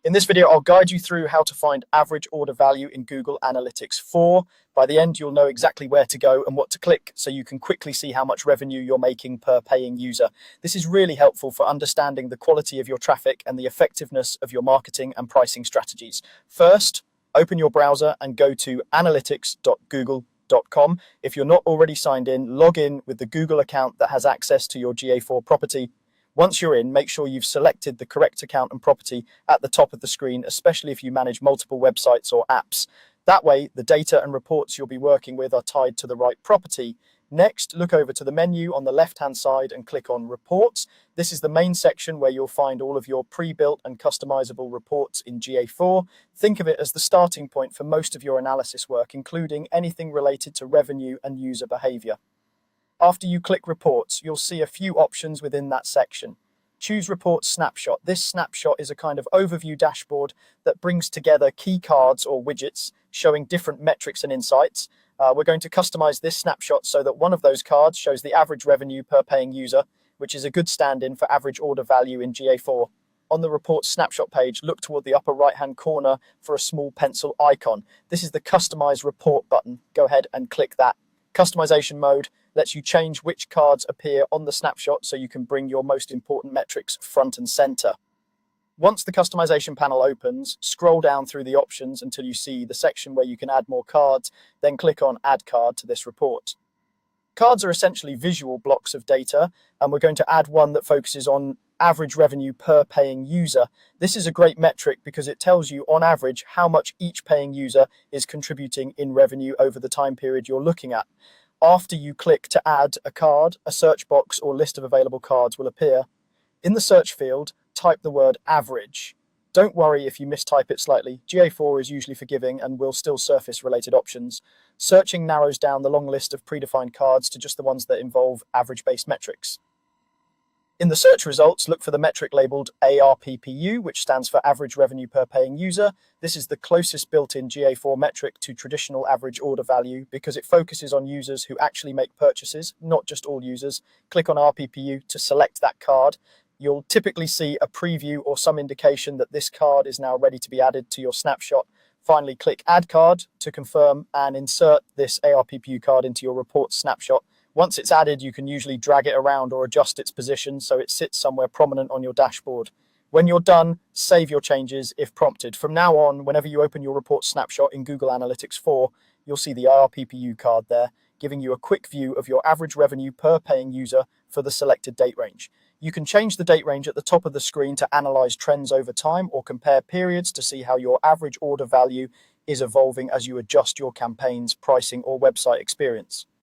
In this video, I'll guide you through how to find average order value in Google Analytics 4. By the end, you'll know exactly where to go and what to click so you can quickly see how much revenue you're making per paying user. This is really helpful for understanding the quality of your traffic and the effectiveness of your marketing and pricing strategies. First, open your browser and go to analytics.google.com. If you're not already signed in, log in with the Google account that has access to your GA4 property. Once you're in, make sure you've selected the correct account and property at the top of the screen, especially if you manage multiple websites or apps. That way, the data and reports you'll be working with are tied to the right property. Next, look over to the menu on the left-hand side and click on Reports. This is the main section where you'll find all of your pre-built and customizable reports in GA4. Think of it as the starting point for most of your analysis work, including anything related to revenue and user behavior. After you click Reports, you'll see a few options within that section. Choose Report Snapshot. This snapshot is a kind of overview dashboard that brings together key cards or widgets showing different metrics and insights. We're going to customize this snapshot so that one of those cards shows the average revenue per paying user, which is a good stand-in for average order value in GA4. On the Report Snapshot page, look toward the upper right-hand corner for a small pencil icon. This is the Customize Report button. Go ahead and click that. Customization mode lets you change which cards appear on the snapshot so you can bring your most important metrics front and center. Once the customization panel opens, scroll down through the options until you see the section where you can add more cards, then click on Add Card to this report. Cards are essentially visual blocks of data, and we're going to add one that focuses on average revenue per paying user. This is a great metric because it tells you on average how much each paying user is contributing in revenue over the time period you're looking at. After you click to add a card, a search box or list of available cards will appear. In the search field, type the word average. Don't worry if you mistype it slightly. GA4 is usually forgiving and will still surface related options. Searching narrows down the long list of predefined cards to just the ones that involve average-based metrics. In the search results, look for the metric labeled ARPPU, which stands for average revenue per paying user. This is the closest built-in GA4 metric to traditional average order value because it focuses on users who actually make purchases, not just all users. Click on RPPU to select that card. You'll typically see a preview or some indication that this card is now ready to be added to your snapshot. Finally, click Add Card to confirm and insert this ARPPU card into your report snapshot. Once it's added, you can usually drag it around or adjust its position so it sits somewhere prominent on your dashboard. When you're done, save your changes if prompted. From now on, whenever you open your report snapshot in Google Analytics 4, you'll see the ARPPU card there, giving you a quick view of your average revenue per paying user for the selected date range. You can change the date range at the top of the screen to analyze trends over time or compare periods to see how your average order value is evolving as you adjust your campaign's pricing or website experience.